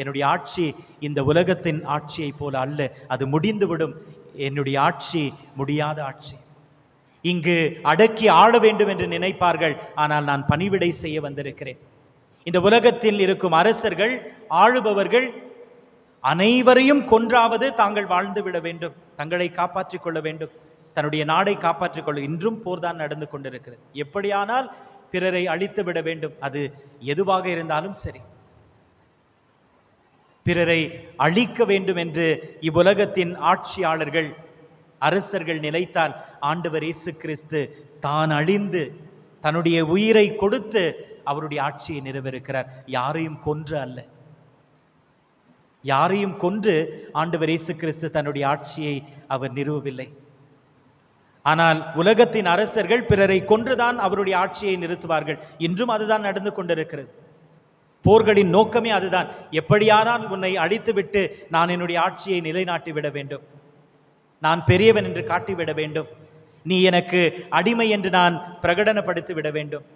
என்னுடைய ஆட்சி இந்த உலகத்தின் ஆட்சியை போல அல்ல, அது முடிந்துவிடும். என்னுடைய ஆட்சி முடியாத ஆட்சி. இங்கு அடக்கி ஆள வேண்டும் என்று நினைப்பார்கள், ஆனால் நான் பணிவிடை செய்ய வந்திருக்கிறேன். இந்த உலகத்தில் இருக்கும் அரசர்கள், ஆளுபவர்கள் அனைவரையும் கொன்றாவது தாங்கள் வாழ்ந்து விட வேண்டும், தங்களை காப்பாற்றிக் கொள்ள வேண்டும், தன்னுடைய நாடை காப்பாற்றிக் கொள்ள. இன்றும் போர்தான் நடந்து கொண்டிருக்கிறது. எப்படியானால் பிறரை அழித்து விட வேண்டும், அது எதுவாக இருந்தாலும் சரி. பிறரை அழிக்க வேண்டும் என்று இவ்வுலகத்தின் ஆட்சியாளர்கள், அரசர்கள் நினைத்தால் ஆண்டவர் இயேசு கிறிஸ்து தான் அழிந்து தன்னுடைய உயிரை கொடுத்து அவருடைய ஆட்சியை நிறைவேறுகிறார். யாரையும் கொன்று அல்ல, யாரையும் கொன்று ஆண்டவர் இயேசு கிறிஸ்து தன்னுடைய ஆட்சியை அவர் நிறுவவில்லை. ஆனால் உலகத்தின் அரசர்கள் பிறரை கொன்றுதான் அவருடைய ஆட்சியை நிறுத்துவார்கள். இன்றும் அதுதான் நடந்து கொண்டிருக்கிறது. போர்களின் நோக்கமே அதுதான். எப்படியானால் உன்னை அழித்துவிட்டு நான் என்னுடைய ஆட்சியை நிலைநாட்டி விட வேண்டும், நான் பெரியவன் என்று காட்டிவிட வேண்டும், நீ எனக்கு அடிமை என்று நான் பிரகடனப்படுத்தி விட வேண்டும்.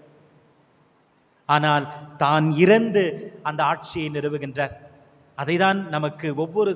ஆனால் தான் இறந்து அந்த ஆட்சியை நிறுவுகின்றார். அதைதான் நமக்கு ஒவ்வொரு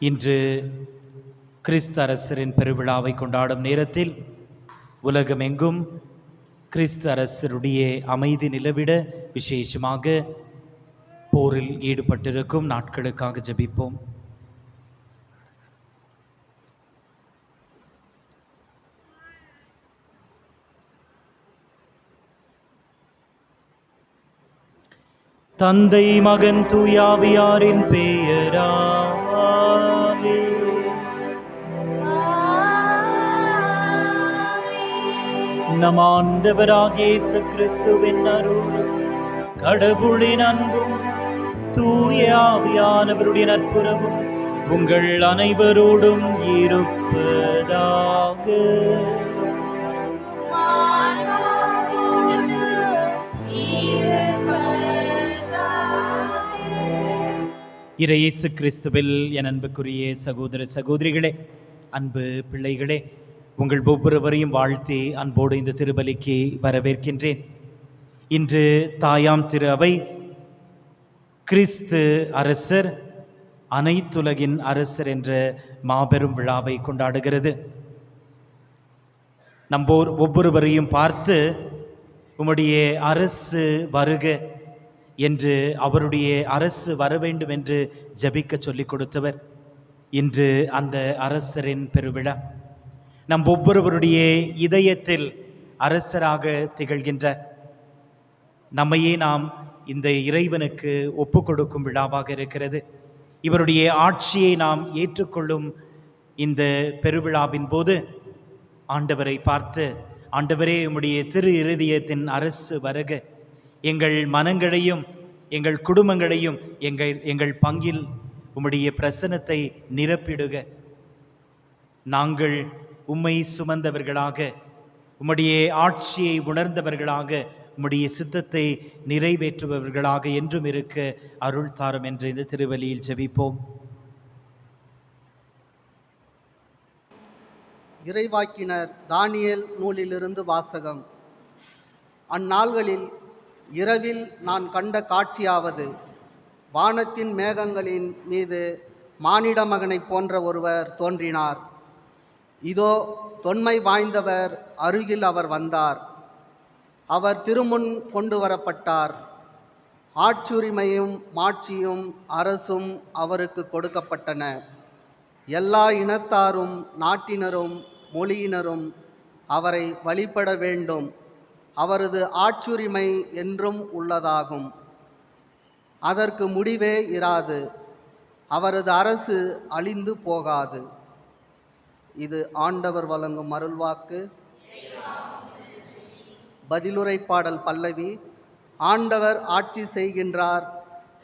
இன்று கிறிஸ்து அரசரின் பெருவிழாவை கொண்டாடும் நேரத்தில் உலகமெங்கும் கிறிஸ்து அரசருடைய அமைதி நிலவிட விசேஷமாக போரில் ஈடுபட்டிருக்கும் நாட்களுக்காக ஜெபிப்போம். தந்தை மகன் தூயாவியாரின் பெயராலே. நம் ஆண்டவராகிய இயேசு கிறிஸ்துவின் அருளும் கடவுளின் அன்பும் தூய ஆவியானவருடைய நட்புறவும் உங்கள் அனைவரோடும் இருப்பதாக. இறை இயேசு கிறிஸ்துவில் என் அன்புக்குரிய சகோதர சகோதரிகளே, அன்பு பிள்ளைகளே, உங்கள் ஒவ்வொருவரையும் வாழ்த்தி அன்போடு இந்த திருபலிக்கு வரவேற்கின்றேன். இன்று தாயாம் திரு அவை கிறிஸ்து அரசர், அனைத்துலகின் அரசர் என்ற மாபெரும் விழாவை கொண்டாடுகிறது. நம்போர் ஒவ்வொருவரையும் பார்த்து உம்முடைய அரசு வருக என்று, அவருடைய அரசு வர வேண்டும் என்று ஜபிக்க சொல்லிக் கொடுத்தவர். இன்று அந்த அரசரின் பெருவிழா. நம் ஒவ்வொருவருடைய இதயத்தில் அரசராக திகழ்கின்றார். நம்மையே நாம் இந்த இறைவனுக்கு ஒப்பு கொடுக்கும் விழாவாக இருக்கிறது. இவருடைய ஆட்சியை நாம் ஏற்றுக்கொள்ளும் இந்த பெருவிழாவின் போது ஆண்டவரை பார்த்து, ஆண்டவரே உம்முடைய திரு இருதயத்தின் அரசு வருக, எங்கள் மனங்களையும் எங்கள் குடும்பங்களையும் எங்கள் பங்கில் உம்முடைய பிரசன்னத்தை நிரப்பிடுக. நாங்கள் உம்மை சுமந்தவர்களாக, உம்முடைய ஆட்சியை உணர்ந்தவர்களாக, உம்முடைய சித்தத்தை நிறைவேற்றுபவர்களாக என்றும் இருக்க அருள் தாரும் என்று இந்த திருவலியில் ஜெபிப்போம். இறைவாக்கினர் தானியேல் நூலிலிருந்து வாசகம். அந்நாள்களில் இரவில் நான் கண்ட காட்சியாவது, வானத்தின் மேகங்களின் மீது மானிட மகனைப் போன்ற ஒருவர் தோன்றினார். இதோ தொன்மை வாய்ந்தவர் அருகில் அவர் வந்தார். அவர் திருமுன் கொண்டு வரப்பட்டார். ஆட்சியுரிமையும் மாட்சியும் அரசும் அவருக்கு கொடுக்கப்பட்டன. எல்லா இனத்தாரும் நாட்டினரும் மொழியினரும் அவரை வழிபட வேண்டும். அவரது ஆட்சியுரிமை என்றும் உள்ளதாகும். அதற்கு முடிவே இராது. அவரது அரசு அழிந்து போகாது. இது ஆண்டவர் வழங்கும் அருள்வாக்கு. பதிலுரை பாடல் பல்லவி. ஆண்டவர் ஆட்சி செய்கின்றார்,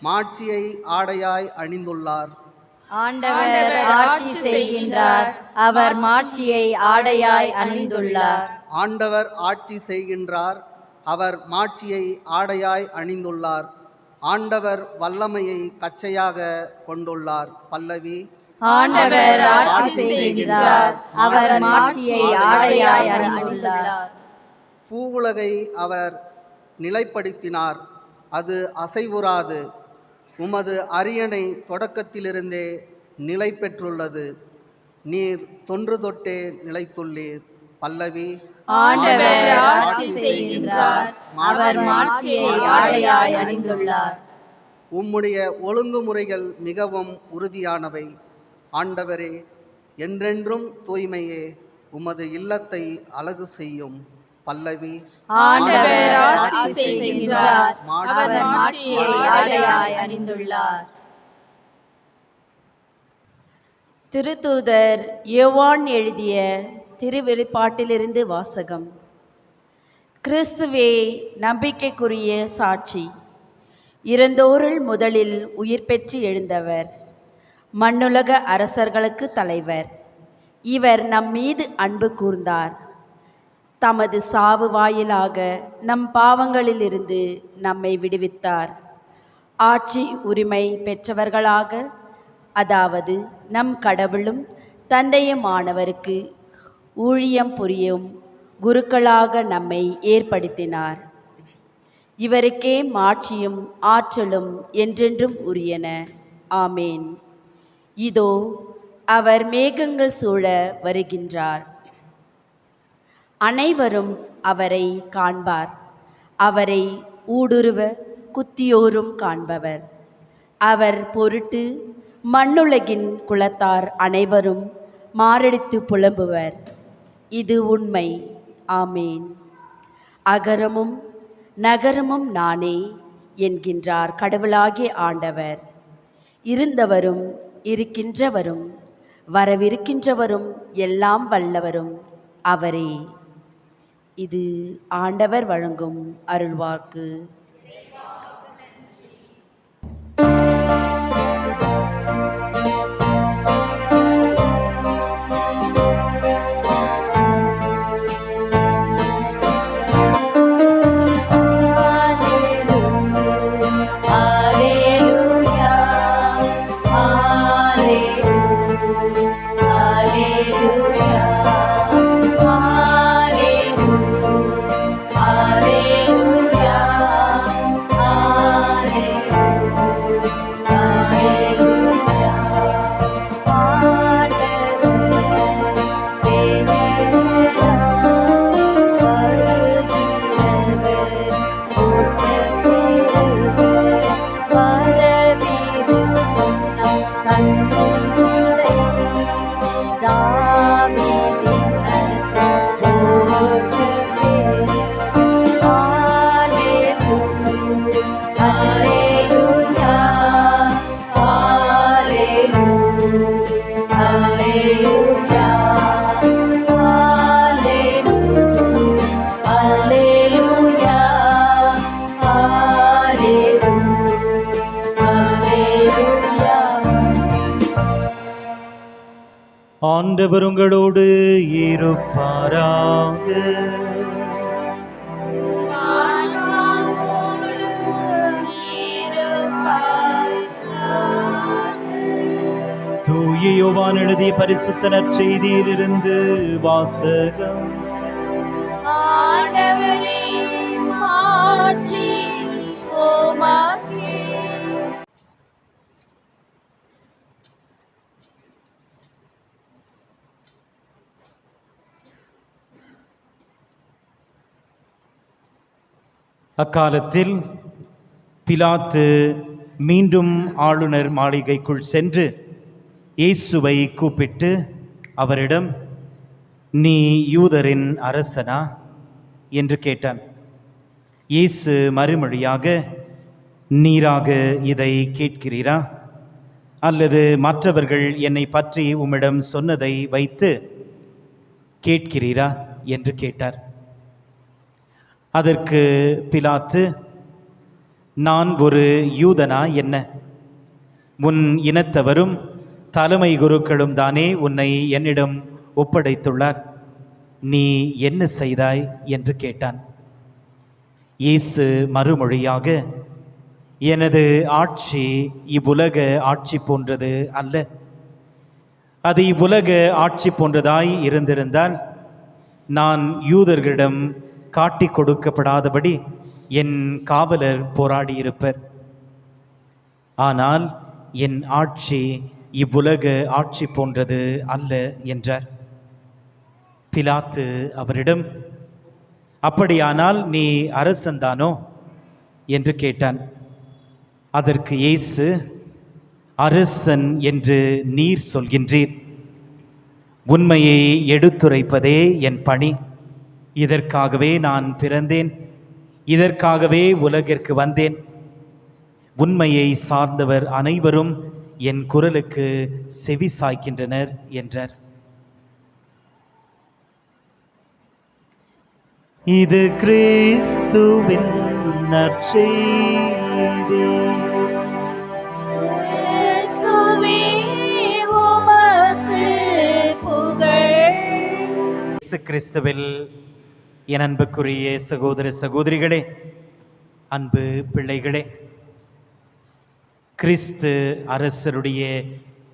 மாட்சியை ஆடையாய் அணிந்துள்ளார். ஆண்டவர் ஆட்சி செய்கின்றார், அவர் மாட்சியை ஆடையாய் அணிந்துள்ளார். ஆண்டவர் ஆட்சி செய்கின்றார், அவர் மாட்சியை ஆடையாய் அணிந்துள்ளார். ஆண்டவர் வல்லமையை கச்சையாக கொண்டுள்ளார். பல்லவி. ஆண்டவர் ஆட்சி செய்கின்றார், அவர் மாட்சியை ஆடையாய் அணிந்துள்ளார். பூவுலகை அவர் நிலைப்படுத்தினார், அது அசைவுறாது. உமது அரியணை தொடக்கத்திலிருந்தே நிலை பெற்றுள்ளது. நீர் தொன்று தொட்டே நிலைத்துள்ளீர். பல்லவி. ஆண்டவர் ஆட்சி செய்கின்றார், அவர் மாட்சியை ஆடையாய் அணிந்துள்ளார். உம்முடைய ஒழுங்குமுறைகள் மிகவும் உறுதியானவை. ஆண்டவரே, என்றென்றும் தூய்மையே உமது இல்லத்தை அழகு செய்யும். பல்லவி. ஆண்டவர் ஆட்சி செய்கின்றார், அவர் மாட்சியை ஆடையாய் அணிந்துள்ளார். திருத்தூதர் யோவான் எழுதிய திருவெளிப்பாட்டிலிருந்து வாசகம். கிறிஸ்துவே நம்பிக்கைக்குரிய சாட்சி, இறந்தோருள் முதலில் உயிர் பெற்று எழுந்தவர், மண்ணுலக அரசர்களுக்கு தலைவர். இவர் நம் மீது அன்பு கூர்ந்தார். தமது சாவு வாயிலாக நம் பாவங்களிலிருந்து நம்மை விடுவித்தார். ஆட்சி உரிமை பெற்றவர்களாக, அதாவது நம் கடவுளும் தந்தையுமானவருக்கு ஊழியம் புரியும் குருக்களாக நம்மை ஏற்படுத்தினார். இவருக்கே மாட்சியும் ஆற்றலும் என்றென்றும் உரியன. ஆமேன். இதோ அவர் மேகங்கள் சூழ வருகின்றார். அனைவரும் அவரை காண்பார். அவரை ஊடுருவ குத்தியோரும் காண்பவர். அவர் பொருட்டு மண்ணுலகின் குலத்தார் அனைவரும் மாரடித்து புலம்புவர். இது உண்மை. ஆமேன். அகரமும் நகரமும் நானே, என்கின்றார் கடவுளாகிய ஆண்டவர். இருந்தவரும் இருக்கின்றவரும் வரவிருக்கின்றவரும் எல்லாம் வல்லவரும் அவரே. இது ஆண்டவர் வழங்கும் அருள்வாக்கு. ஆண்டவர் உங்களோடு இருப்பாராக. தூய யோவான் எழுதிய பரிசுத்த நற்செய்தியிலிருந்து வாசகம். ஆண்டவரே மாட்சி உமக்கே. அக்காலத்தில் பிலாத்து மீண்டும் ஆளுநர் மாளிகைக்குள் சென்று இயேசுவை கூப்பிட்டு அவரிடம், நீ யூதரின் அரசனா என்று கேட்டான். இயேசு மறுமொழியாக, நீராக இதை கேட்கிறீரா, அல்லது மற்றவர்கள் என்னை பற்றி உம்மிடம் சொன்னதை வைத்து கேட்கிறீரா என்று கேட்டார். அதற்கு பிலாத்து, நான் ஒரு யூதனா என்ன? உன் இனத்தவரும் தலைமை குருக்களும் தானே உன்னை என்னிடம் ஒப்படைத்துள்ளார். நீ என்ன செய்தாய் என்று கேட்டான். இயேசு மறுமொழியாக, எனது ஆட்சி இவ்வுலக ஆட்சி போன்றது அல்ல. அது இவ்வுலக ஆட்சி போன்றதாய் இருந்திருந்தால் நான் யூதர்களிடம் காட்டிக் கொடுக்கப்படாதபடி என் காவலர் போராடியிருப்பர். ஆனால் என் ஆட்சி இவ்வுலக ஆட்சி போன்றது அல்ல என்றார். பிலாத்து அவரிடம், அப்படியானால் நீ அரசன்தானோ என்று கேட்டான். அதற்கு இயேசு, அரசன் என்று நீர் சொல்கின்றீர். உண்மையை எடுத்துரைப்பதே என் பணி. இதற்காகவே நான் பிறந்தேன், இதற்காகவே உலகிற்கு வந்தேன். உண்மையை சார்ந்தவர் அனைவரும் என் குரலுக்கு செவி சாய்க்கின்றனர் என்றார். இது கிறிஸ்துவின் நற்செய்தி. கிறிஸ்துவில் என் அன்புக்குரிய சகோதர சகோதரிகளே, அன்பு பிள்ளைகளே, கிறிஸ்து அரசருடைய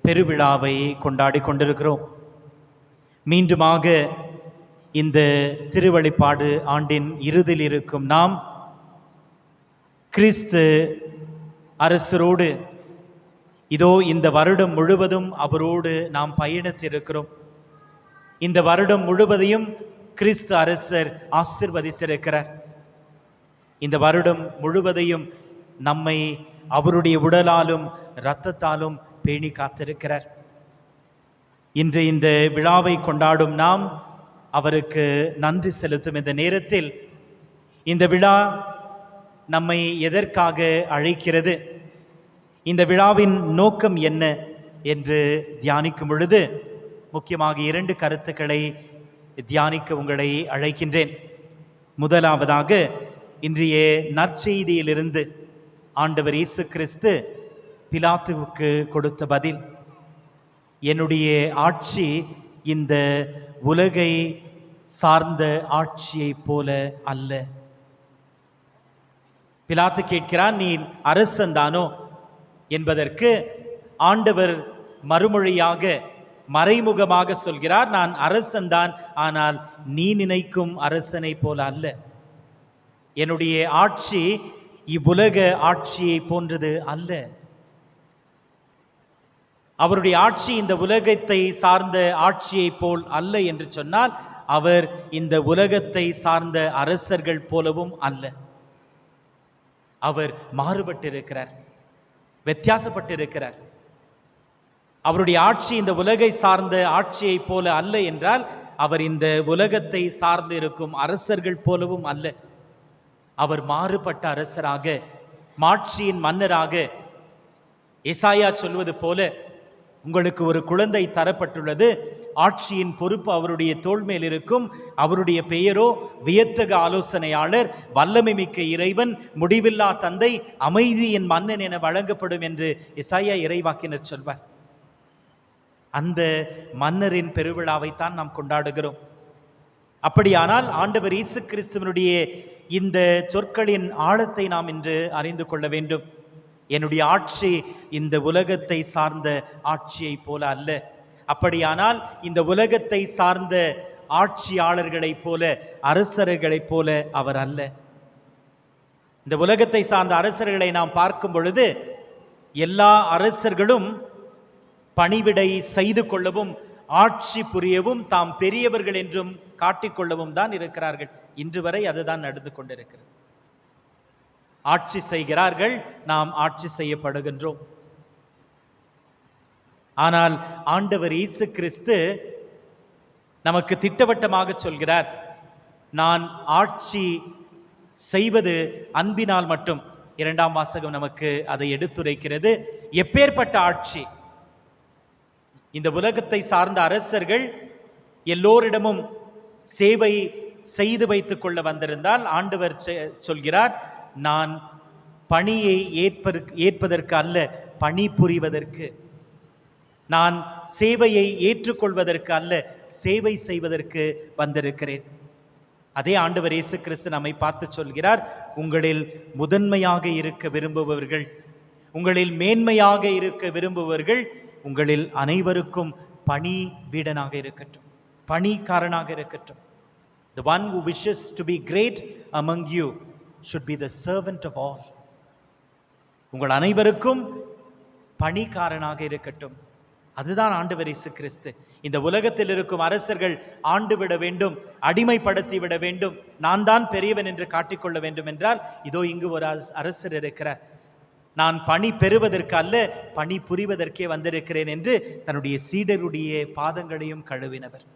பெருவிழாவை கொண்டாடி கொண்டிருக்கிறோம். மீண்டுமாக இந்த திருவழிபாடு ஆண்டின் இறுதியில் இருக்கும் நாம் கிறிஸ்து அரசரோடு இதோ இந்த வருடம் முழுவதும் அவரோடு நாம் பயணித்திருக்கிறோம். இந்த வருடம் முழுவதையும் கிறிஸ்து அரசர் ஆசிர்வதித்திருக்கிறார். இந்த வருடம் முழுவதையும் நம்மை அவருடைய உடலாலும் இரத்தத்தாலும் பேணி காத்திருக்கிறார். இன்று இந்த விழாவை கொண்டாடும் நாம் அவருக்கு நன்றி செலுத்தும் இந்த நேரத்தில் இந்த விழா நம்மை எதற்காக அழைக்கிறது, இந்த விழாவின் நோக்கம் என்ன என்று தியானிக்கும் பொழுது முக்கியமாக 2 கருத்துக்களை தியானிக்க உங்களை அழைக்கின்றேன். முதலாவதாக, இன்றைய நற்செய்தியிலிருந்து ஆண்டவர் இயேசு கிறிஸ்து பிலாத்துவுக்கு கொடுத்த பதில். என்னுடைய ஆட்சி இந்த உலகை சார்ந்த ஆட்சியைப் போல அல்ல. பிலாத்து கேட்கிறான், நீ அரசன்தானோ என்பதற்கு ஆண்டவர் மறுமொழியாக மறைமுகமாக சொல்கிறார், நான் அரசன்தான், ஆனால் நீ நினைக்கும் அரசனை போல அல்ல. என்னுடைய ஆட்சி இவ்வுலக ஆட்சியை போன்றது அல்ல. அவருடைய ஆட்சி இந்த உலகத்தை சார்ந்த ஆட்சியை போல் அல்ல என்று சொன்னால், அவர் இந்த உலகத்தை சார்ந்த அரசர்கள் போலவும் அல்ல. அவர் மாறுபட்டிருக்கிறார், வித்தியாசப்பட்டிருக்கிறார். அவருடைய ஆட்சி இந்த உலகை சார்ந்த ஆட்சியை போல அல்ல என்றால், அவர் இந்த உலகத்தை சார்ந்து இருக்கும் அரசர்கள் போலவும் அல்ல. அவர் மாறுபட்ட அரசராக, மாட்சியின் மன்னராக, எசாயா சொல்வது போல, உங்களுக்கு ஒரு குழந்தை தரப்பட்டுள்ளது, ஆட்சியின் பொறுப்பு அவருடைய தோள் மேல் இருக்கும், அவருடைய பெயரோ வியத்தக ஆலோசனையாளர், வல்லமை மிக்க இறைவன், முடிவில்லா தந்தை, அமைதியின் மன்னன் என வழங்கப்படும் என்று எசாயா இறைவாக்கினர் சொல்வார். அந்த மன்னரின் பெருவிழாவைத்தான் நாம் கொண்டாடுகிறோம். அப்படியானால் ஆண்டவர் இயேசு கிறிஸ்துவனுடைய இந்த சொற்களின் ஆழத்தை நாம் இன்று அறிந்து கொள்ள வேண்டும். என்னுடைய ஆட்சி இந்த உலகத்தை சார்ந்த ஆட்சியை போல அல்ல. அப்படியானால் இந்த உலகத்தை சார்ந்த ஆட்சியாளர்களைப் போல, அரசர்களைப் போல அவர் அல்ல. இந்த உலகத்தை சார்ந்த அரசர்களை நாம் பார்க்கும் பொழுது, எல்லா அரசர்களும் பணிவிடை செய்து கொள்ளவும், ஆட்சி புரியவும், தாம் பெரியவர்கள் என்றும் காட்டிக்கொள்ளவும் தான் இருக்கிறார்கள். இன்று வரை அதுதான் நடந்து கொண்டிருக்கிறது. ஆட்சி செய்கிறார்கள், நாம் ஆட்சி செய்யப்படுகின்றோம். ஆனால் ஆண்டவர் இயேசு கிறிஸ்து நமக்கு திட்டவட்டமாக சொல்கிறார், நான் ஆட்சி செய்வது அன்பினால் மட்டும். 2ஆம் வாசகம் நமக்கு அதை எடுத்துரைக்கிறது. எப்பேற்பட்ட ஆட்சி! இந்த உலகத்தை சார்ந்த அரசர்கள் எல்லோரிடமும் சேவை செய்து வைத்துக் கொள்ள வந்திருந்தால், ஆண்டவர் சொல்கிறார், நான் பணியை ஏற்பதற்கு அல்ல, பணி புரிவதற்கு, நான் சேவையை ஏற்றுக்கொள்வதற்கு அல்ல, சேவை செய்வதற்கு வந்திருக்கிறேன். அதே ஆண்டவர் இயேசு கிறிஸ்து நம்மை பார்த்து சொல்கிறார், உங்களில் முதன்மையாக இருக்க விரும்புபவர்கள், உங்களில் மேன்மையாக இருக்க விரும்புபவர்கள் உங்களில் அனைவருக்கும் பணி வீடனாக இருக்கட்டும், பணிக்காரனாக இருக்கட்டும். The one who wishes to be great among you should be the servant of all. உங்கள் அனைவருக்கும் பணிக்காரனாக இருக்கட்டும். அதுதான் ஆண்டவர் இயேசு கிறிஸ்து. இந்த உலகத்தில் இருக்கும் அரசர்கள் ஆண்டு விட வேண்டும், அடிமைப்படுத்தி விட வேண்டும், நான் தான் பெரியவன் என்று காட்டிக்கொள்ள வேண்டும் என்றால், இதோ இங்கு ஒரு அரசர் இருக்கிறார், நான் பணி பெறுவதற்கு அல்ல, பணி புரிவதற்கே வந்திருக்கிறேன் என்று தன்னுடைய சீடருடைய பாதங்களையும் கழுவினவர்.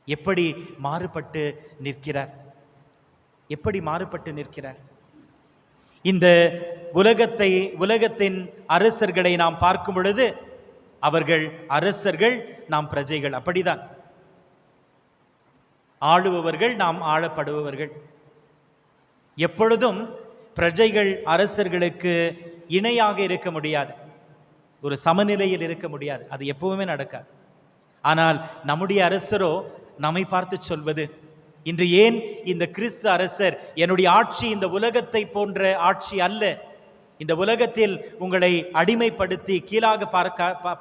எப்படி மாறுபட்டு நிற்கிறார், எப்படி மாறுபட்டு நிற்கிறார்! இந்த உலகத்தின் அரசர்களை நாம் பார்க்கும் பொழுது, அவர்கள் அரசர்கள், நாம் பிரஜைகள். அப்படிதான். ஆளுபவர்கள், நாம் ஆளப்படுபவர்கள். எப்பொழுதும் பிரஜைகள் அரசர்களுக்கு இணையாக இருக்க முடியாது, ஒரு சமநிலையில் இருக்க முடியாது. அது எப்பவுமே நடக்காது. ஆனால் நம்முடைய அரசரோ நம்மை பார்த்து சொல்வது, இன்று ஏன் இந்த கிறிஸ்து அரசர், என்னுடைய ஆட்சி இந்த உலகத்தை போன்ற ஆட்சி அல்ல. இந்த உலகத்தில் உங்களை அடிமைப்படுத்தி கீழாக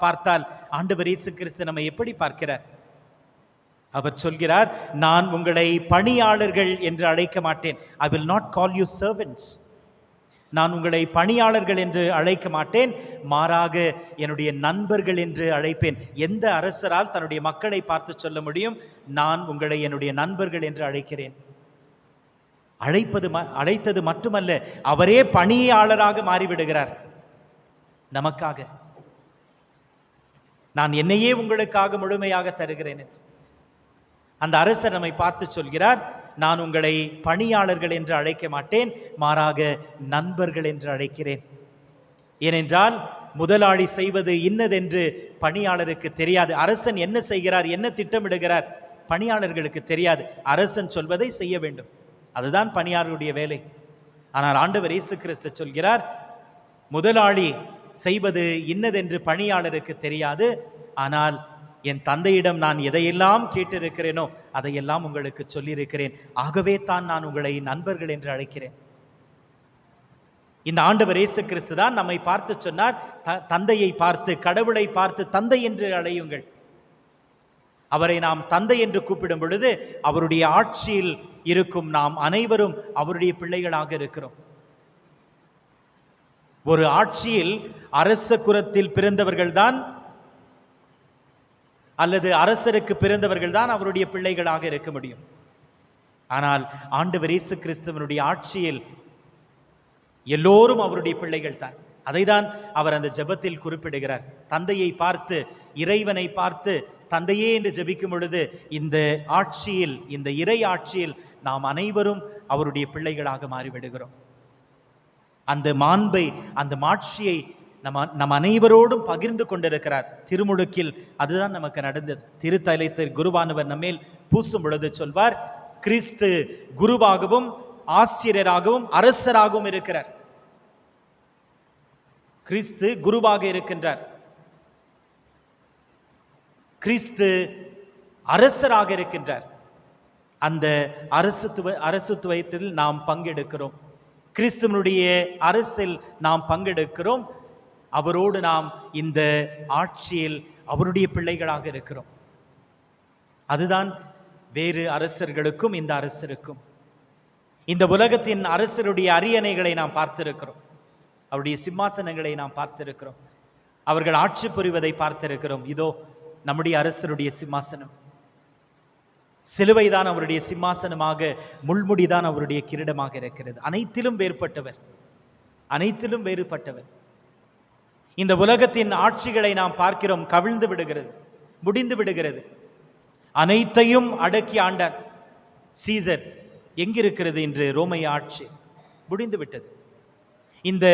பார்த்தால் ஆண்டவர் இயேசு கிறிஸ்து நம்மை எப்படி பார்க்கிறார்? அவர் சொல்கிறார், நான் உங்களை பணியாளர்கள் என்று அழைக்க மாட்டேன். I will not call you servants. நான் உங்களை பணியாளர்கள் என்று அழைக்க மாட்டேன், மாறாக என்னுடைய நண்பர்கள் என்று அழைப்பேன். எந்த அரசரால் தன்னுடைய மக்களை பார்த்து சொல்ல முடியும், நான் உங்களை என்னுடைய நண்பர்கள் என்று அழைக்கிறேன்? அழைத்தது மட்டுமல்ல, அவரே பணியாளராக மாறிவிடுகிறார் நமக்காக. நான் என்னையே உங்களுக்காக முழுமையாக தருகிறேன் என்று அந்த அரசர் நம்மை பார்த்து சொல்கிறார், நான் உங்களை பணியாளர்கள் என்று அழைக்க மாட்டேன், மாறாக நண்பர்கள் என்று அழைக்கிறேன். ஏனென்றால் முதலாளி செய்வது இன்னதென்று பணியாளருக்கு தெரியாது. அரசன் என்ன செய்கிறார், என்ன திட்டமிடுகிறார், பணியாளர்களுக்கு தெரியாது. அரசன் சொல்வதை செய்ய வேண்டும், அதுதான் பணியாளருடைய வேலை. ஆனால் ஆண்டவர் இயேசு கிறிஸ்து சொல்கிறார், முதலாளி செய்வது இன்னதென்று பணியாளருக்கு தெரியாது, ஆனால் என் தந்தையிடம் நான் எதையெல்லாம் கேட்டிருக்கிறேனோ அதையெல்லாம் உங்களுக்கு சொல்லியிருக்கிறேன். ஆகவே தான் நான் உங்களை நண்பர்கள் என்று அழைக்கிறேன். இந்த ஆண்டவர் இயேசு கிறிஸ்து தான் நம்மை பார்த்து சொன்னார், தந்தையை பார்த்து, கடவுளை பார்த்து தந்தை என்று அழையுங்கள். அவரை நாம் தந்தை என்று கூப்பிடும் பொழுது அவருடைய ஆட்சியில் இருக்கும் நாம் அனைவரும் அவருடைய பிள்ளைகளாக இருக்கிறோம். ஒரு ஆட்சியில் அரச குலத்தில் பிறந்தவர்கள்தான் அல்லது அரசருக்கு பிறந்தவர்கள் தான் அவருடைய பிள்ளைகளாக இருக்க முடியும். ஆனால் ஆண்டவர் இயேசு கிறிஸ்துவனுடைய ஆட்சியில் எல்லோரும் அவருடைய பிள்ளைகள் தான். அதைதான் அவர் அந்த ஜெபத்தில் குறிப்பிடுகிறார். தந்தையை பார்த்து, இறைவனை பார்த்து தந்தையே என்று ஜெபிக்கும் பொழுது இந்த ஆட்சியில், இந்த இறை ஆட்சியில் நாம் அனைவரும் அவருடைய பிள்ளைகளாக மாறிவிடுகிறோம். அந்த மாண்பை, அந்த மாட்சியை நம் அனைவரோடும் பகிர்ந்து கொண்டிருக்கிறார். திருமுழுக்கில் அதுதான் நமக்கு நடந்தது. திருத்தலத்தில் குருவானவர் நம்மேல் பூசும் பொழுது சொல்வார், கிறிஸ்து குருவாகவும் ஆசிரியராகவும் அரசராகவும் இருக்கிறார். கிறிஸ்து குருவாக இருக்கின்றார், கிறிஸ்து அரசராக இருக்கின்றார். அந்த அரசுத்துவத்தில் நாம் பங்கெடுக்கிறோம். கிறிஸ்துவனுடைய அரசில் நாம் பங்கெடுக்கிறோம். அவரோடு நாம் இந்த ஆட்சியில் அவருடைய பிள்ளைகளாக இருக்கிறோம். அதுதான் வேறு அரசர்களுக்கும் இந்த அரசருக்கும். இந்த உலகத்தின் அரசருடைய அரியணைகளை நாம் பார்த்திருக்கிறோம், அவருடைய சிம்மாசனங்களை நாம் பார்த்திருக்கிறோம், அவர்கள் ஆட்சி புரிவதை பார்த்திருக்கிறோம். இதோ நம்முடைய அரசருடைய சிம்மாசனம். சிலுவைதான் அவருடைய சிம்மாசனமாக, முள்முடிதான் அவருடைய கிரீடமாக இருக்கிறது. அனைத்திலும் வேறுபட்டவர், அனைத்திலும் வேறுபட்டவர். இந்த உலகத்தின் ஆட்சிகளை நாம் பார்க்கிறோம், கவிழ்ந்து விடுகிறது, முடிந்து விடுகிறது. அனைத்தையும் அடக்கி ஆண்டார் சீசர். எங்கிருக்கிறது இன்று ரோமைய ஆட்சி? முடிந்து விட்டது. இந்த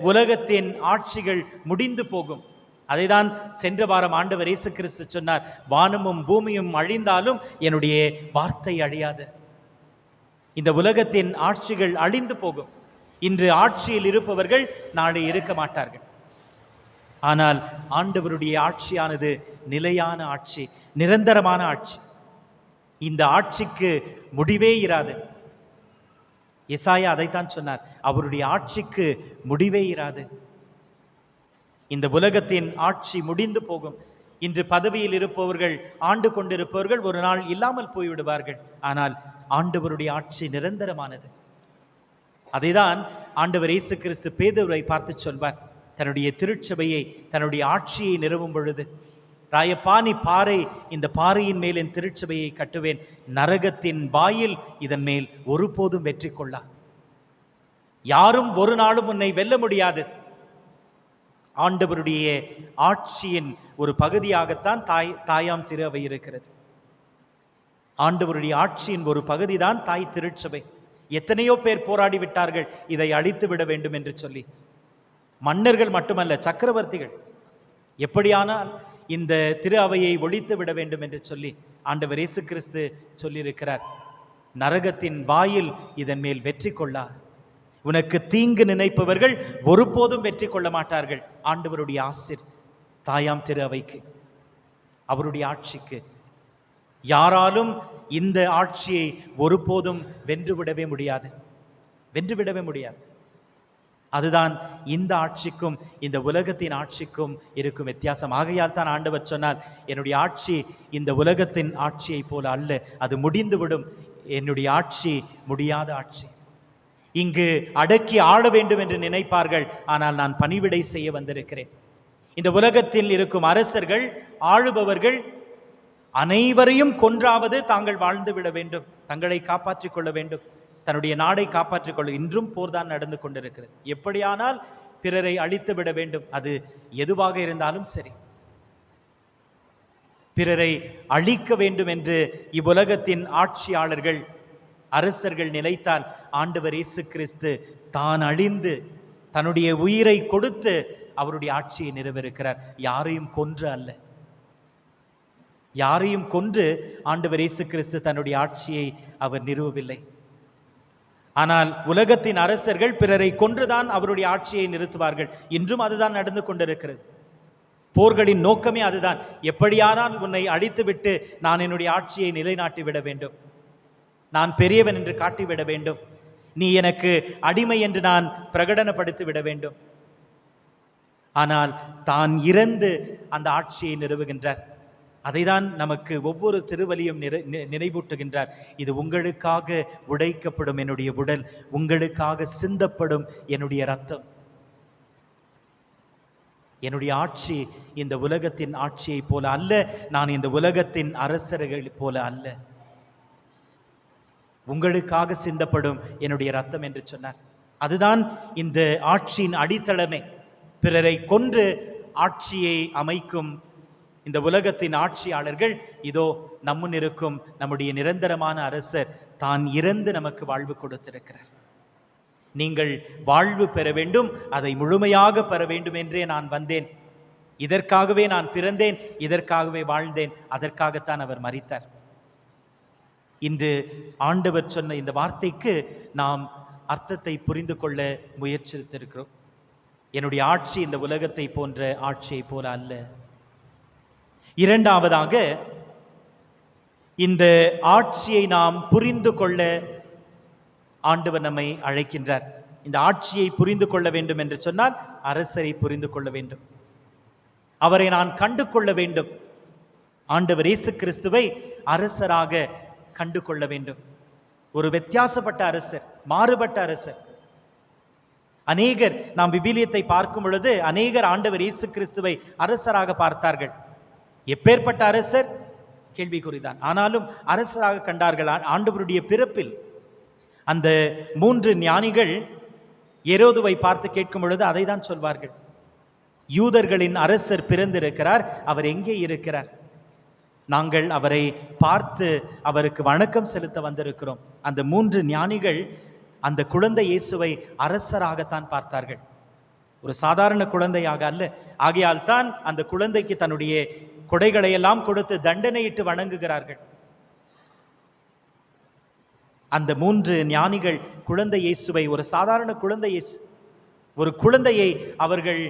உலகத்தின் ஆட்சிகள் முடிந்து போகும். அதைதான் சென்ற வாரம் ஆண்டவர் இயேசு கிறிஸ்து சொன்னார், வானமும் பூமியும் அழிந்தாலும் என்னுடைய வார்த்தை அழியாது. இந்த உலகத்தின் ஆட்சிகள் அழிந்து போகும். இன்று ஆட்சியில் இருப்பவர்கள் நாளை இருக்க மாட்டார்கள். ஆனால் ஆண்டவருடைய ஆட்சியானது நிலையான ஆட்சி, நிரந்தரமான ஆட்சி. இந்த ஆட்சிக்கு முடிவே இராது. எசாயா அதைத்தான் சொன்னார், அவருடைய ஆட்சிக்கு முடிவே இராது. இந்த உலகத்தின் ஆட்சி முடிந்து போகும். இன்று பதவியில் இருப்பவர்கள், ஆண்டு கொண்டிருப்பவர்கள் ஒரு நாள் இல்லாமல் போய்விடுவார்கள். ஆனால் ஆண்டவருடைய ஆட்சி நிரந்தரமானது. அதைதான் ஆண்டவர் இயேசு கிறிஸ்து பேதுருவை பார்த்து சொல்வார், தன்னுடைய திருச்சபையை, தன்னுடைய ஆட்சியை நிறுவும் பொழுது, ராயப்பா நீ பாறை, இந்த பாறையின் மேல் என் திருச்சபையை கட்டுவேன், நரகத்தின் வாயில் இதன் மேல் ஒருபோதும் வெற்றி கொள்ளா. யாரும் ஒரு நாளும் உன்னை வெல்ல முடியாது. ஆண்டவருடைய ஆட்சியின் ஒரு பகுதியாகத்தான் தாயாம் திரு அவை இருக்கிறது. ஆண்டவருடைய ஆட்சியின் ஒரு பகுதிதான் தாய் திருச்சபை. எத்தனையோ பேர் போராடி விட்டார்கள் இதை அழித்து விட வேண்டும் என்று சொல்லி. மன்னர்கள் மட்டுமல்ல, சக்கரவர்த்திகள். எப்படியானால் இந்த திரு அவையை ஒழித்து விட வேண்டும் என்று சொல்லி ஆண்டவர் இயேசு கிறிஸ்து சொல்லியிருக்கிறார், நரகத்தின் வாயில் இதன் மேல் வெற்றி கொள்ளா. உனக்கு தீங்கு நினைப்பவர்கள் ஒருபோதும் வெற்றி கொள்ள மாட்டார்கள். ஆண்டவருடைய ஆசிர் தாயாம் திரு அவைக்கு, அவருடைய ஆட்சிக்கு யாராலும் இந்த ஆட்சியை ஒருபோதும் வென்றுவிடவே முடியாது, வென்றுவிடவே முடியாது. அதுதான் இந்த ஆட்சிக்கும் இந்த உலகத்தின் ஆட்சிக்கும் இருக்கும் வித்தியாசம். ஆகையால் தான் ஆண்டவர் சொன்னார், என்னுடைய ஆட்சி இந்த உலகத்தின் ஆட்சியை போல அல்ல, அது முடிந்துவிடும். என்னுடைய ஆட்சி முடியாத ஆட்சி. இங்கு அடக்கி ஆள வேண்டும் என்று நினைப்பார்கள், ஆனால் நான் பணிவிடை செய்ய வந்திருக்கிறேன். இந்த உலகத்தில் இருக்கும் அரசர்கள், ஆளுபவர்கள் அனைவரையும் கொன்றாவது தாங்கள் வாழ்ந்து விட வேண்டும், தங்களை காப்பாற்றிக் கொள்ள வேண்டும், தன்னுடைய நாடை காப்பாற்றிக் கொள்ள. இன்றும் போர்தான் நடந்து கொண்டிருக்கிறது. எப்படியானால் பிறரை அழித்து விட வேண்டும், அது எதுவாக இருந்தாலும் சரி. பிறரை அழிக்க வேண்டும் என்று இவ்வுலகத்தின் ஆட்சியாளர்கள் அரசர்கள் நிலைத்தால் ஆண்டவர் இயேசு கிறிஸ்து தான் அழிந்து தன்னுடைய உயிரை கொடுத்து அவருடைய ஆட்சியை நிறைவேறுகிறார். யாரையும் கொன்று அல்ல, யாரையும் கொன்று ஆண்டவர் இயேசு கிறிஸ்து தன்னுடைய ஆட்சியை அவர் நிறுவவில்லை. ஆனால் உலகத்தின் அரசர்கள் பிறரை கொன்றுதான் அவருடைய ஆட்சியை நிறுத்துவார்கள். இன்றும் அதுதான் நடந்து கொண்டிருக்கிறது. போர்களின் நோக்கமே அதுதான். எப்படியானால் உன்னை அழித்துவிட்டு நான் என்னுடைய ஆட்சியை நிலைநாட்டி விட வேண்டும், நான் பெரியவன் என்று காட்டிவிட வேண்டும், நீ எனக்கு அடிமை என்று நான் பிரகடனப்படுத்தி விட வேண்டும். ஆனால் தான் இறந்து அந்த ஆட்சியை நிறுவுகின்றார். அதைதான் நமக்கு ஒவ்வொரு திருவலியும் நினைவூட்டுகின்றார். இது உங்களுக்காக உடைக்கப்படும் என்னுடைய உடல், உங்களுக்காக சிந்தப்படும் என்னுடைய இரத்தம். என்னுடைய ஆட்சி இந்த உலகத்தின் ஆட்சியை போல அல்ல, நான் இந்த உலகத்தின் அரசர்கள் போல அல்ல, உங்களுக்காக சிந்தப்படும் என்னுடைய இரத்தம் என்று சொன்னார். அதுதான் இந்த ஆட்சியின் அடித்தளமே. பிறரை கொன்று ஆட்சியை அமைக்கும் இந்த உலகத்தின் ஆட்சியாளர்கள் இதோ நம்முன் இருக்கும் நம்முடைய நிரந்தரமான அரசர் தான் இறந்து நமக்கு வாழ்வு கொடுத்திருக்கிறார். நீங்கள் வாழ்வு பெற வேண்டும், அதை முழுமையாக பெற வேண்டும் என்றே நான் வந்தேன், இதற்காகவே நான் பிறந்தேன், இதற்காகவே வாழ்ந்தேன், அதற்காகத்தான் அவர் மரித்தார். இன்று ஆண்டவர் சொன்ன இந்த வார்த்தைக்கு நாம் அர்த்தத்தை புரிந்து கொள்ள முயற்சித்திருக்கிறோம். என்னுடைய ஆட்சி இந்த உலகத்தை போன்ற ஆட்சியை போல அல்ல. இரண்டாவதாக, இந்த ஆட்சியை நாம் புரிந்து கொள்ள ஆண்டவர் நம்மை அழைக்கின்றார். இந்த ஆட்சியை புரிந்து கொள்ள வேண்டும் என்று சொன்னால் அரசரை புரிந்து கொள்ள வேண்டும், அவரை நான் கண்டு கொள்ள வேண்டும். ஆண்டவர் இயேசு கிறிஸ்துவை அரசராக கண்டு கொள்ள வேண்டும். ஒரு வித்தியாசப்பட்ட அரசர், மாறுபட்ட அரசர். அநேகர், நாம் விவிலியத்தை பார்க்கும் பொழுது அநேகர் ஆண்டவர் இயேசு கிறிஸ்துவை அரசராக பார்த்தார்கள். எப்பேற்பட்ட அரசர் கேள்விக்குறிதான், ஆனாலும் அரசராக கண்டார்கள். ஆண்டவருடைய பிறப்பில் அந்த 3 ஞானிகள் ஏரோதுவை பார்த்து கேட்கும் பொழுது அதை தான் சொல்வார்கள். யூதர்களின் அரசர் பிறந்திருக்கிறார், அவர் எங்கே இருக்கிறார்? நாங்கள் அவரை பார்த்து அவருக்கு வணக்கம் செலுத்த வந்திருக்கிறோம். அந்த 3 ஞானிகள் அந்த குழந்தை இயேசுவை அரசராகத்தான் பார்த்தார்கள், ஒரு சாதாரண குழந்தையாக அல்ல. ஆகையால் தான் அந்த குழந்தைக்கு தன்னுடைய கொடைகளை எல்லாம் கொடுத்து தண்டனையிட்டு வணங்குகிறார்கள். அந்த 3 ஞானிகள் குழந்தை இயேசுவை, ஒரு சாதாரண குழந்தை இயேசு, ஒரு குழந்தையை அவர்கள்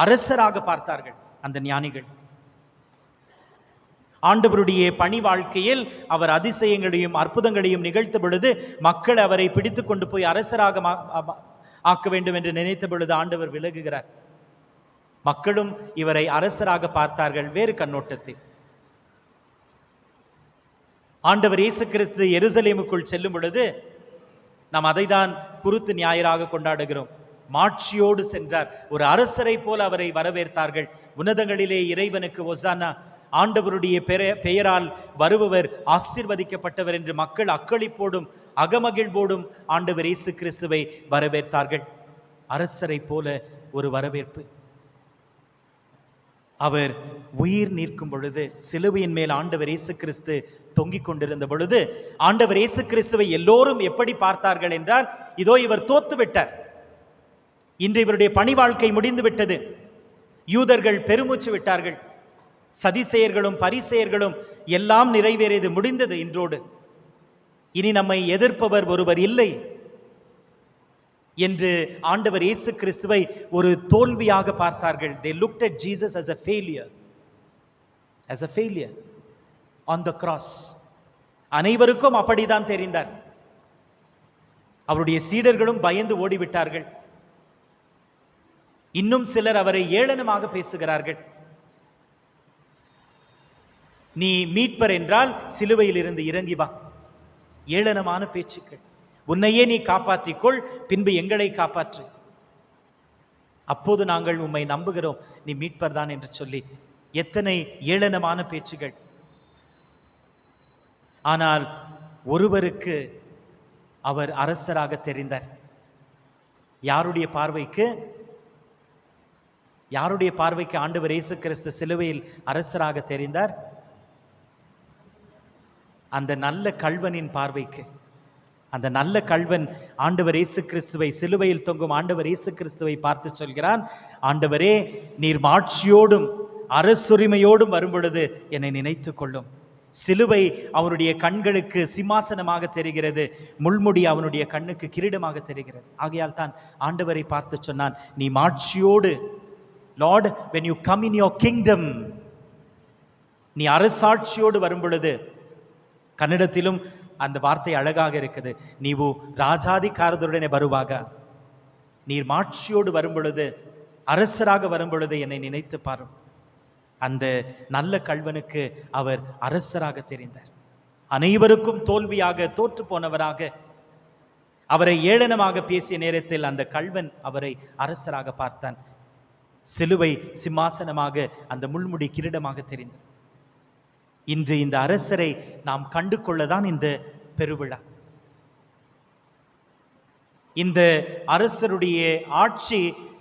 அரசராக பார்த்தார்கள். அந்த ஞானிகள் ஆண்டவருடைய பணி வாழ்க்கையில் அவர் அதிசயங்களையும் அற்புதங்களையும் நிகழ்த்த பொழுது மக்கள் அவரை பிடித்து கொண்டு போய் அரசராக ஆக்க வேண்டும் என்று நினைத்த பொழுது ஆண்டவர் விலகுகிறார். மக்களும் இவரை அரசராக பார்த்தார்கள் வேறு கண்ணோட்டத்தில். ஆண்டவர் இயேசு கிறிஸ்து எருசலேமுக்குள் செல்லும் பொழுது நாம் அதை தான் குருத்து ஞாயிறாக கொண்டாடுகிறோம். மாட்சியோடு சென்றார், ஒரு அரசரை போல அவரை வரவேற்றார்கள். உன்னதங்களிலே இறைவனுக்கு ஒசானா, ஆண்டவருடைய பெயரால் வருபவர் ஆசீர்வதிக்கப்பட்டவர் என்று மக்கள் அக்களிப்போடும் அகமகிழ்வோடும் ஆண்டவர் இயேசு கிறிஸ்துவை வரவேற்றார்கள். அரசரை போல ஒரு வரவேற்பு. அவர் உயிர் நீக்கும் பொழுது, சிலுவையின் மேல் ஆண்டவர் இயேசு கிறிஸ்து தொங்கிக் கொண்டிருந்த பொழுது ஆண்டவர் இயேசு கிறிஸ்துவை எல்லோரும் எப்படி பார்த்தார்கள் என்றால், இதோ இவர் தோத்து விட்டார், இன்று இவருடைய பணி வாழ்க்கை முடிந்து விட்டது. யூதர்கள் பெருமூச்சு விட்டார்கள், சதிசெயர்களும் பரிசெயர்களும் எல்லாம் நிறைவேறியது, முடிந்தது இன்றோடு, இனி நம்மை எதிர்ப்பவர் ஒருவர் இல்லை என்று ஆண்டவர் இயேசு கிறிஸ்துவை ஒரு தோல்வியாக பார்த்தார்கள். They looked at Jesus as a failure, as a failure on the cross. அனைவருக்கும் அப்படித்தான் தெரிந்தார். அவருடைய சீடர்களும் பயந்து ஓடிவிட்டார்கள். இன்னும் சிலர் அவரை ஏளனமாக பேசுகிறார்கள். நீ மீட்பர் என்றால் சிலுவையில் இருந்து இறங்கி வா. ஏளனமான பேச்சுக்கள். உன்னையே நீ காப்பாற்றிக்கொள், பின்பு எங்களை காப்பாற்று, அப்போது நாங்கள் உம்மை நம்புகிறோம், நீ மீட்பர் தான் என்று சொல்லி எத்தனை ஏளனமான பேச்சுகள். ஆனால் ஒருவருக்கு அவர் அரசராக தெரிந்தார். யாருடைய பார்வைக்கு? யாருடைய பார்வைக்கு ஆண்டவர் இயேசு கிறிஸ்து சிலுவையில் அரசராக தெரிந்தார்? அந்த நல்ல கள்வனின் பார்வைக்கு. அந்த நல்ல கள்வன் ஆண்டவர் இயேசு கிறிஸ்துவை, சிலுவையில் தொங்கும் ஆண்டவர் இயேசு கிறிஸ்துவை பார்த்து சொல்கிறான், ஆண்டவரே, நீர் மாட்சியோடும் அரசுரிமையோடும் வரும்பொழுது என்னை நினைத்து கொள்ளும். சிலுவை அவனுடைய கண்களுக்கு சிம்மாசனமாக தெரிகிறது, முள்முடி அவனுடைய கண்ணுக்கு கிரீடமாக தெரிகிறது. ஆகையால் தான் ஆண்டவரை பார்த்து சொன்னான், நீ மாட்சியோடு, Lord, when you come in your kingdom, நீ அரசாட்சியோடு வரும் பொழுது, கன்னடத்திலும் அந்த வார்த்தை அழகாக இருக்குது, நீவு ராஜாதிகாரத்துடனே வருவாக, நீர் மாட்சியோடு வரும் பொழுது, அரசராக வரும் பொழுது என்னை நினைத்து பாரும். அந்த நல்ல கள்வனுக்கு அவர் அரசராக தெரிந்தார். அனைவருக்கும் தோல்வியாக தோற்று போனவராக, அவரை ஏளனமாக பேசிய நேரத்தில் அந்த கள்வன் அவரை அரசராக பார்த்தான். சிலுவை சிம்மாசனமாக, அந்த முள்முடி கிரீடமாக தெரிந்தது. இன்று இந்த அரசரை நாம் கண்டு கொள்ளதான் இந்த பெருவிழா. இந்த அரசருடைய ஆட்சி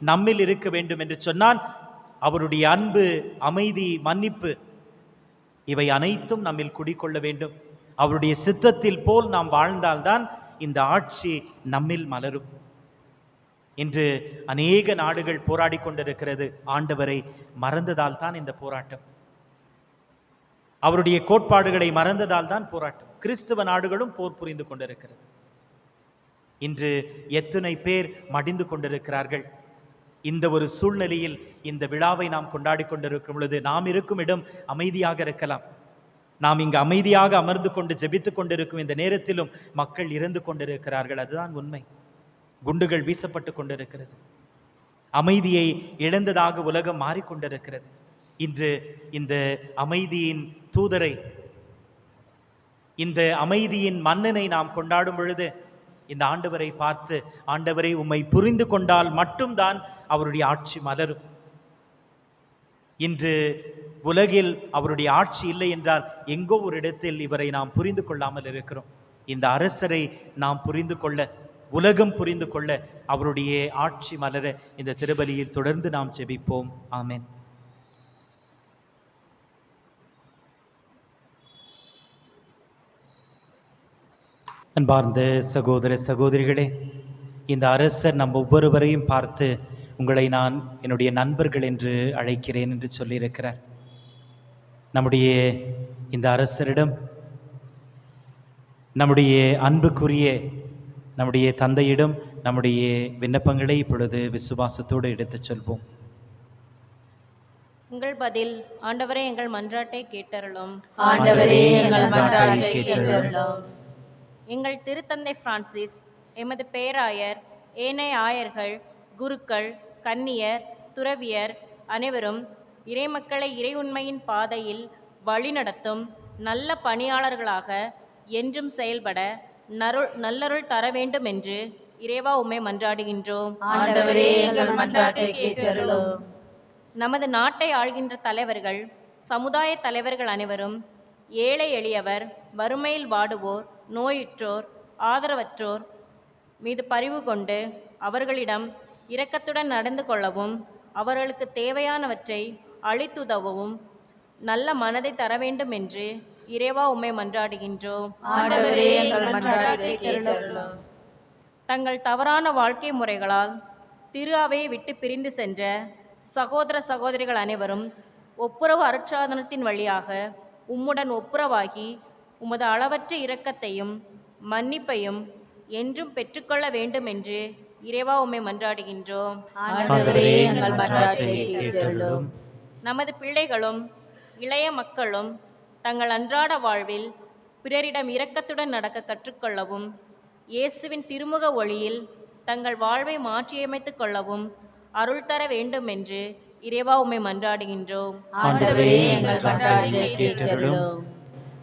நம்மில் இருக்க வேண்டும் என்று சொன்னால், அவருடைய அன்பு, அமைதி, மன்னிப்பு, இவை அனைத்தும் நம்மில் குடிக்கொள்ள வேண்டும். அவருடைய சித்தத்தில் போல் நாம் வாழ்ந்தால்தான் இந்த ஆட்சி நம்மில் மலரும். இன்று அநேக நாடுகள் போராடி கொண்டிருக்கிறது. ஆண்டவரை மறந்ததால் தான் இந்த போராட்டம். அவருடைய கோட்பாடுகளை மறந்ததால் தான் போராட்டம். கிறிஸ்தவ நாடுகளும் போர் புரிந்து கொண்டிருக்கிறது. இன்று எத்தனை பேர் மடிந்து கொண்டிருக்கிறார்கள். இந்த ஒரு சூழ்நிலையில் இந்த விழாவை நாம் கொண்டாடி கொண்டிருக்கும் பொழுது, நாம் இருக்கும் இடம் அமைதியாக இருக்கலாம். நாம் இங்கு அமைதியாக அமர்ந்து கொண்டு ஜெபித்து கொண்டிருக்கும் இந்த நேரத்திலும் மக்கள் இறந்து கொண்டிருக்கிறார்கள். அதுதான் உண்மை. குண்டுகள் வீசப்பட்டு கொண்டிருக்கிறது. அமைதியை இழந்ததாக உலகம் மாறிக்கொண்டிருக்கிறது. இன்று இந்த அமைதியின் தூதரை, இந்த அமைதியின் மன்னனை நாம் கொண்டாடும் பொழுது, இந்த ஆண்டவரை பார்த்து, ஆண்டவரை, உம்மை புரிந்து கொண்டால் மட்டும்தான் அவருடைய ஆட்சி மலரும். இன்று உலகில் அவருடைய ஆட்சி இல்லை என்றால் எங்கோ ஒரு இடத்தில் இவரை நாம் புரிந்து கொள்ளாமல் இருக்கிறோம். இந்த அரசரை நாம் புரிந்து கொள்ள, உலகம் புரிந்து கொள்ள, அவருடைய ஆட்சி மலர இந்த திருப்பலியில் தொடர்ந்து நாம் ஜெபிப்போம். ஆமென். அன்பார்ந்த சகோதர சகோதரிகளே, இந்த அரசர் நம் ஒவ்வொருவரையும் பார்த்து, உங்களை நான் என்னுடைய நண்பர்கள் என்று அழைக்கிறேன் என்று சொல்லியிருக்கிறார். நம்முடைய இந்த அரசரிடம், நம்முடைய அன்புக்குரிய நம்முடைய தந்தையிடம் நம்முடைய விண்ணப்பங்களை இப்பொழுது விசுவாசத்தோடு எடுத்துச் சொல்வோம். உங்கள் பதில், ஆண்டவரே, எங்கள் மன்றாட்டை கேட்டருளும். ஆண்டவரே, எங்கள் மன்றாட்டை கேட்டருளும். எங்கள் திருத்தந்தை பிரான்சிஸ், எமது பேராயர், ஏனைய ஆயர்கள், குருக்கள், கன்னியர், துறவியர் அனைவரும் இறைமக்களை இறை உண்மையின் பாதையில் வழிநடத்தும் நல்ல பணியாளர்களாக என்றும் செயல்பட நல்லருள் தர வேண்டும் என்று இறைவா உம்மை மன்றாடுகின்றோம். ஆண்டவரே, எங்கள் மன்றாட்டை கேட்டருளும். நமது நாட்டை ஆள்கின்ற தலைவர்கள், சமுதாய தலைவர்கள் அனைவரும் ஏழை எளியவர், வறுமையில் வாடுவோர், நோயுற்றோர், ஆதரவற்றோர் மீது பரிவு கொண்டு அவர்களிடம் இரக்கத்துடன் நடந்து கொள்ளவும், அவர்களுக்கு தேவையானவற்றை அளித்துதவவும் நல்ல மனதை தர வேண்டும் என்று இறைவா உம்மை மன்றாடுகின்றோம். ஆண்டவரே, எங்கள் மன்றாட்டை கேட்டருளும். தங்கள் தவறான வாழ்க்கை முறைகளால் திரு அவையை விட்டு பிரிந்து சென்ற சகோதர சகோதரிகள் அனைவரும் ஒப்புரவு அருட்சாதனத்தின் வழியாக உம்முடன் ஒப்புரவாகி உமது அளவற்ற இரக்கத்தையும் மன்னிப்பையும் என்றும் பெற்றுக்கொள்ள வேண்டும் என்று இறைவா உம்மை மன்றாடுகின்றோம். ஆண்டவரே, எங்கள் மன்றாட்டை கேட்டருளும். நமது பிள்ளைகளும் இளைய மக்களும் தங்கள் அன்றாட வாழ்வில் பிறரிடம் இரக்கத்துடன் நடக்க கற்றுக்கொள்ளவும், இயேசுவின் திருமுக ஒளியில் தங்கள் வாழ்வை மாற்றியமைத்துக் கொள்ளவும் அருள் தர வேண்டும் என்று இறைவா உம்மை மன்றாடுகின்றோம். ஆண்டவரே, எங்கள் மன்றாட்டை கேட்டருளும்.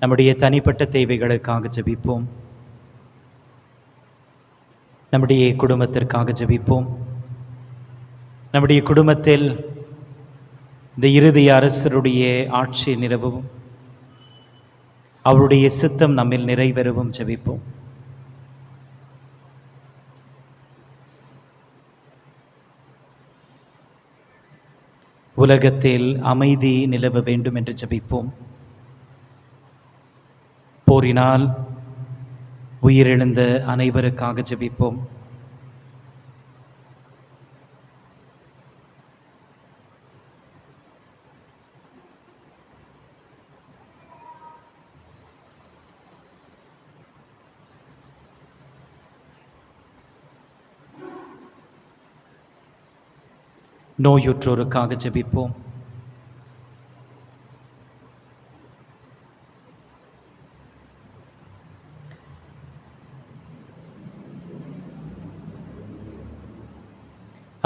நம்முடைய தனிப்பட்ட தேவைகளுக்காக ஜெபிப்போம். நம்முடைய குடும்பத்திற்காக ஜெபிப்போம். நம்முடைய குடும்பத்தில் இந்த இறுதி அரசருடைய ஆட்சி நிலவும், அவருடைய சித்தம் நம்மில் நிறைவேறவும் ஜெபிப்போம். உலகத்தில் அமைதி நிலவ வேண்டும் என்று ஜெபிப்போம். போரினால் உயிரிழந்த அனைவருக்காக ஜெபிப்போம். நோயுற்றோருக்காக ஜெபிப்போம்.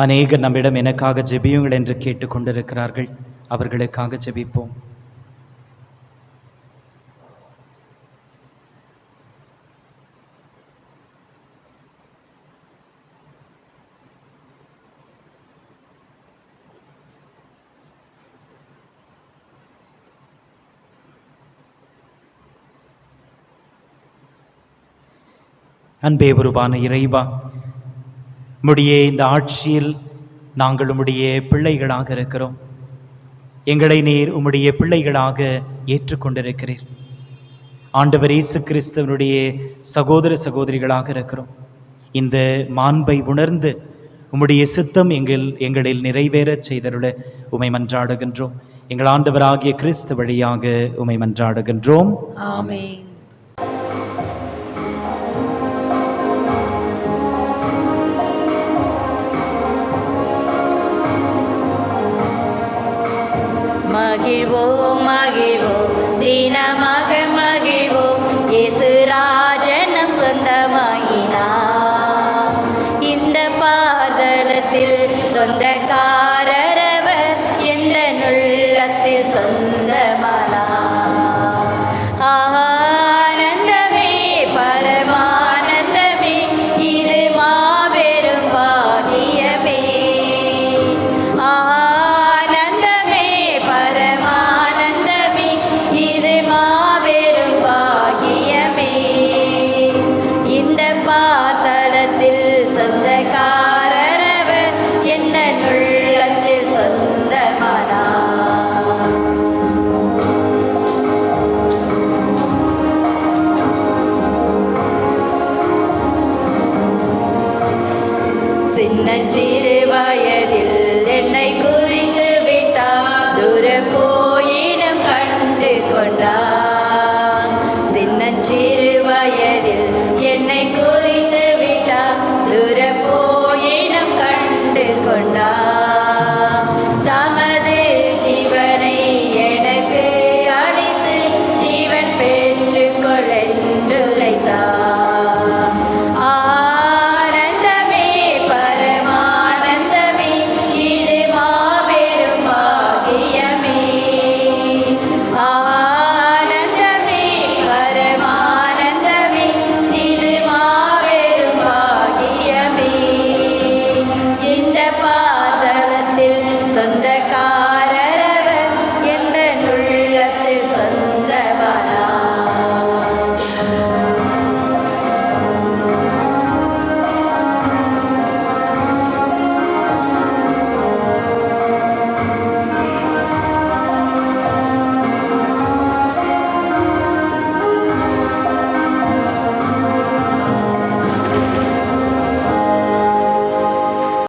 அநேகர் நம்மிடம் எனக்காக ஜெபியுங்கள் என்று கேட்டுக்கொண்டிருக்கிறார்கள். அவர்களுக்காக ஜெபிப்போம். அன்பே உருவான இறைவா, உம்முடைய இந்த ஆட்சியில் நாங்கள் உம்முடைய பிள்ளைகளாக இருக்கிறோம். எங்களை நீர் உம்முடைய பிள்ளைகளாக ஏற்றுக்கொண்டிருக்கிறீர். ஆண்டவர் இயேசு கிறிஸ்துவனுடைய சகோதர சகோதரிகளாக இருக்கிறோம். இந்த மாண்பை உணர்ந்து உம்முடைய சித்தம் எங்களில் நிறைவேறச் செய்தருள உம்மை மன்றாடுகின்றோம். எங்கள் ஆண்டவராகிய கிறிஸ்து வழியாக உம்மை மன்றாடுகின்றோம். ஆமென். மகிழ்வோம் மகிழ்வோம் தினமாக மகிழ்வோம், இயேசு ராஜனம் சொந்தமாயினார். இந்த பாதலத்தில் சொந்தக்காரரவர், எந்த நுள்ளத்தில் சொந்தமானார். ஆனந்தமே பரமானந்தமே, இது மாபெரும் பாக்கியமே. ஆனந்தமே பரமானந்தமே, இது மாபெரும் பாக்கியமே. இந்த பாதலத்தில் சொந்தக்காரரவர், எந்த நுள்ளத்தில் சொந்தமானார். சின்னஞ்சிறு வயதில் என்னை குறித்து விட்டார், தூர போயினும் கண்டு கொண்டார்.